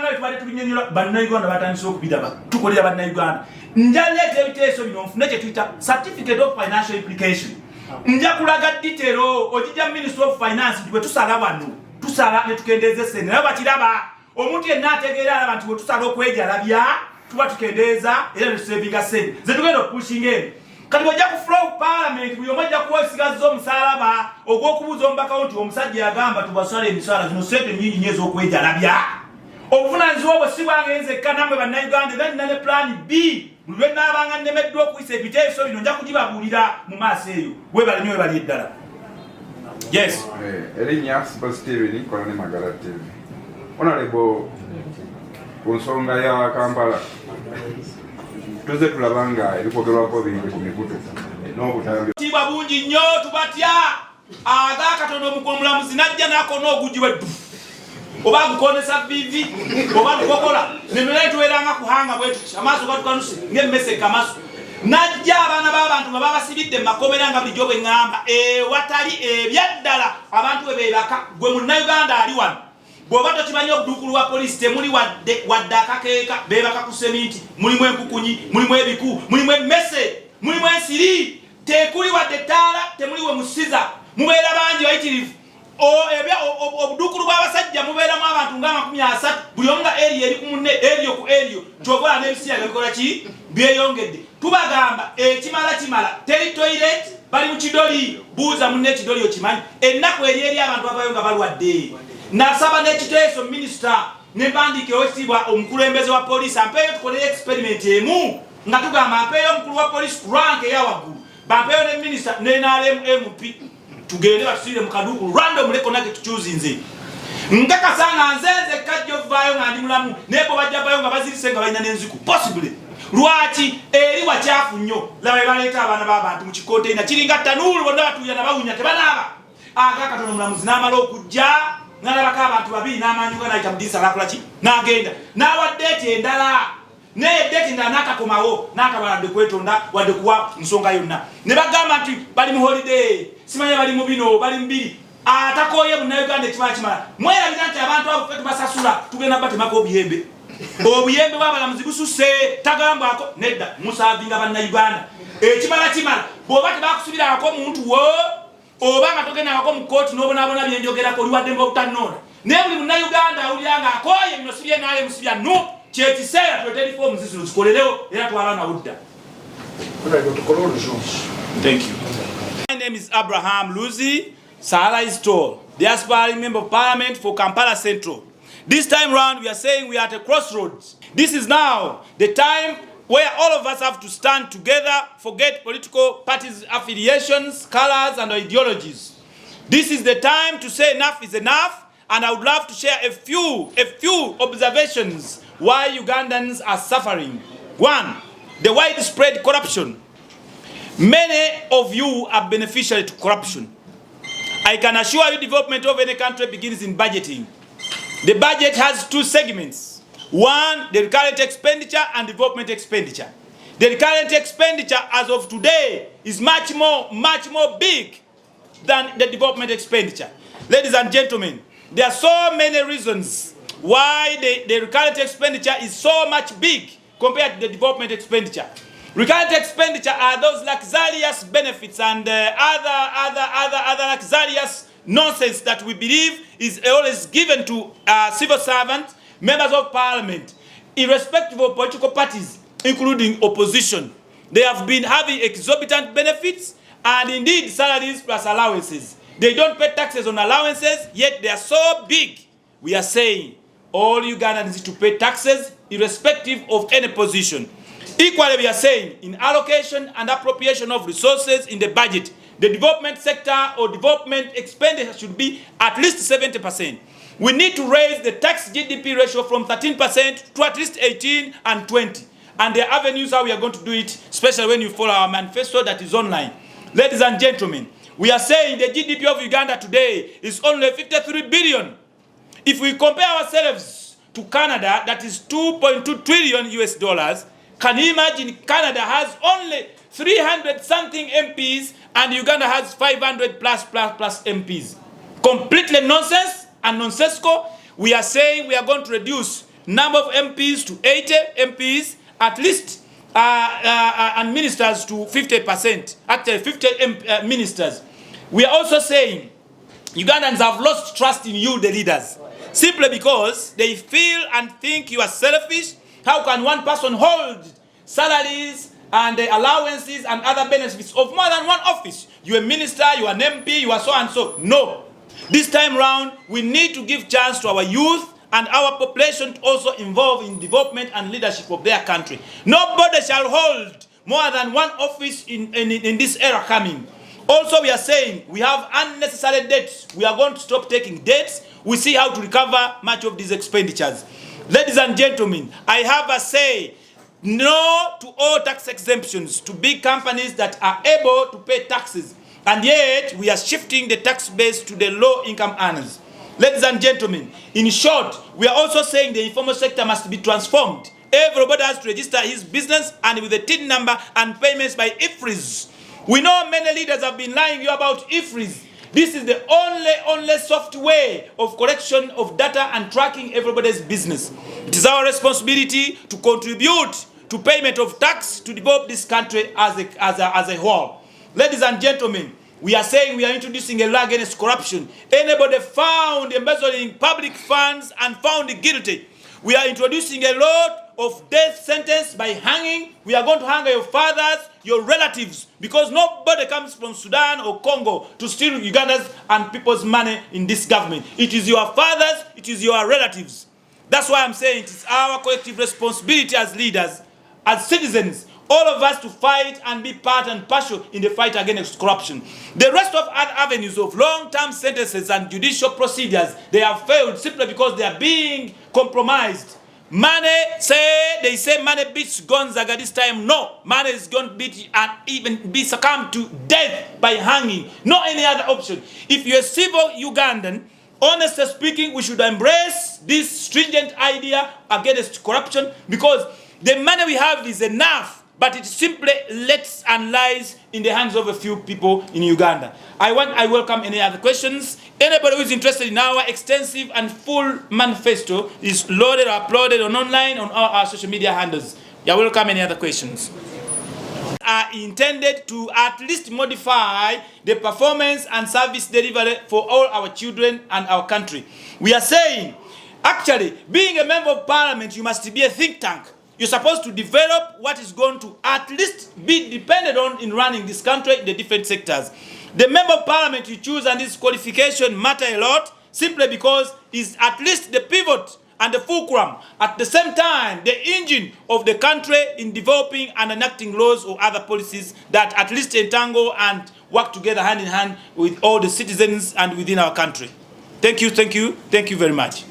nga twali tubinyonyola bannayuganda batandise okubiraba tukolera bannayuganda nja leeta ebiteeso bino nfune kye tuyita certificate of financial implication nja kulaga ditero ojija minister of finance nti bwe tusala wano tusala ne tukendeeza essente naye bakiraba omuntu yenna ategeera alaba nti bwe tusala okwejalabya tuba tukendeeza era ne tusevinga ssente ze tugenda okupushinga eno kati bwojja ku flow parliament buli omu ajja kuwa osigaziza omusalaba ogw'okubuuza omubakawo nti omusajja yagamba tubasala emisaala zino ssente nnyingi nnyo ez'okwejalabya obuvunaanyizibwa obwo si bwange nzekka nammwe bannayuganda era nina ne plan B buli lwe nnaabanga nnemeddwa okuyisa ebiteeso bino nja kugibabuulira mu maaso eyo webale nnyo webali eddala. Yes. Erinnya Super Steven kola ne Magala TV. Honorable ku nsonga ya Kampala tuze tulabanga ebikwogerwako bingi ku mikutu n'obutambi tibwa bungi nnyo tubatya aga katono omulamuzi najja n'akona ogugibwa ddu oba gukonesa vivi oba lukokola nemera tuweranga kuhanga bwetu amaaso gatukanuse ng'emmese kamaso najja abaana b'abantu nga babasibidde makomera nga bulijjo bwe ŋŋamba watali ebyaddala abantu bwe beebaka gwe munnayuganda ali wano bw'oba tokimanyi obuduukulu bwa polisi temuli wadde akakeeka beebaka ku seminti mulimu enkukunyi mulimu ebiku mulimu emmese mulimu ensiri tekuli wadde ettaala temuli we musiza mubeera bangi bayitirivu obuduukulu bw'abasajja mubeeramu abantu nga 30 buli omu nga eriyo eri ku munne eriyo ku eriyo kyokola n'ebisiyaga bikola ki byeyongedde tubagamba kimala teri toilet bali mu kidoli buuza munne ekidoli okimanyi ennaku eri abantu abayo nga balwadde nasaba n'ekiteeso minisita ne bandike owekitiibwa omukulembeze wa polisi ampeeyo tukolere experiment emu nga tugamba ampeeyo omukulu wa polisi ku rank eyawaggulu bampeeyo ne minisita nenaalemu MP tugende batusiire mu kaduukulu random lekonake tukyuzinze nkakasa nga nzenze kajja ovaayo nga ndi mulamu naye bo bajja vayo nga bazirise nga balina n'enziku possibly lwaki eri wakyafu nnyo laba baleeta abaana b'abantu mu kikonteyina kiringa tanuulu bonna batuuya nabawunya tebanaaba aga katono omulamuzi n'amala okujja n'alabako abantu babiri n'amanyuga n'ayita mudiisa alakolaki n'agenda n'awa deeti endala naye deeti endala n'atakomawo n'atabaladde kwetonda wadde kuwa nsonga yonna ne bagamba nti bali mu holiday simanya bali mu bino bali mubiri atakooye munnayuganda ekimala mwerabira nti abantu abo ffe tubasasula tugenda batemako obuyembe bw'abalamuzi bususse tagambwako nedda musaavinga bannayuganda ekimala bw'oba tebakusubirangako muntu wo oba nga togendangako mu kooti n'obonaabona byenjogerako oliwadde nga obutannoola naye buli munnayuganda awulira nga akooye bino sibye naale musibya no kyekiseera tuleteri foomu zizino zikolerewo era twala nawudda. Thank you. My name is Abraham Luzzi, Sahara is tall, the aspiring member of parliament for Kampala Central. This time round we are saying we are at a crossroads. This is now the time where all of us have to stand together, forget political parties' affiliations, colors, and ideologies. This is the time to say enough is enough, and I would love to share a few observations why Ugandans are suffering. One, the widespread corruption. Many of you are beneficiary to corruption. I can assure you development of any country begins in budgeting. The budget has two segments. One, the recurrent expenditure and development expenditure. The recurrent expenditure as of today is much more big than the development expenditure. Ladies and gentlemen, there are so many reasons why the recurrent expenditure is so much big compared to the development expenditure. Recurrent expenditure are those luxurious benefits and other luxurious nonsense that we believe is always given to civil servants, members of parliament, irrespective of political parties, including opposition. They have been having exorbitant benefits and indeed salaries plus allowances. They don't pay taxes on allowances, yet they are so big. We are saying all Ugandans need to pay taxes irrespective of any position. Equally, we are saying in allocation and appropriation of resources in the budget, the development sector or development expenditure should be at least 70%. We need to raise the tax GDP ratio from 13% to at least 18 and 20. And there are avenues how we are going to do it, especially when you follow our manifesto that is online. Ladies and gentlemen, we are saying the GDP of Uganda today is only 53 billion. If we compare ourselves to Canada, that is 2.2 trillion US dollars, can you imagine Canada has only 300 something MPs and Uganda has 500 plus MPs. Completely nonsense and nonsensical. We are saying we are going to reduce number of MPs to 80 MPs, at least, and ministers to 50%, actually 50 ministers. We are also saying Ugandans have lost trust in you, the leaders, simply because they feel and think you are selfish. How can one person hold salaries and the allowances and other benefits of more than one office? You are a minister, you are an MP, you are so and so. No. This time round, we need to give chance to our youth and our population to also involve in development and leadership of their country. Nobody shall hold more than one office in this era coming. Also, we are saying we have unnecessary debts. We are going to stop taking debts. We see how to recover much of these expenditures. Ladies and gentlemen, I have a say. No to all tax exemptions to big companies that are able to pay taxes. And yet, we are shifting the tax base to the low-income earners. Ladies and gentlemen, in short, we are also saying the informal sector must be transformed. Everybody has to register his business and with a TIN number and payments by IFRIS. We know many leaders have been lying you about IFRIS. This is the only soft way of collection of data and tracking everybody's business. It is our responsibility to contribute to payment of tax to develop this country as a whole. Ladies and gentlemen, we are saying we are introducing a law against corruption. Anybody found embezzling public funds and found guilty, we are introducing a law of death sentence by hanging. We are going to hang your fathers, your relatives, because nobody comes from Sudan or Congo to steal Uganda's and people's money in this government. It is your fathers, it is your relatives. That's why I'm saying it is our collective responsibility as leaders, as citizens, all of us to fight and be part and parcel in the fight against corruption. The rest of other avenues of long-term sentences and judicial procedures, they have failed simply because they are being compromised. They say money beats Gonzaga this time. No, money is going to beat and even be succumbed to death by hanging. No any other option. If you're a civil Ugandan, honestly speaking, we should embrace this stringent idea against corruption, because the money we have is enough, but it simply lets and lies in the hands of a few people in Uganda. I welcome any other questions. Anybody who is interested in our extensive and full manifesto is loaded or uploaded on online on all our social media handles. You're welcome any other questions. Are intended to at least modify the performance and service delivery for all our children and our country. We are saying, actually, being a member of parliament, you must be a think tank. You're supposed to develop what is going to at least be depended on in running this country in the different sectors. The member of parliament you choose and his qualification matter a lot, simply because he's at least the pivot and the fulcrum, at the same time the engine of the country in developing and enacting laws or other policies that at least entangle and work together hand in hand with all the citizens and within our country. Thank you very much.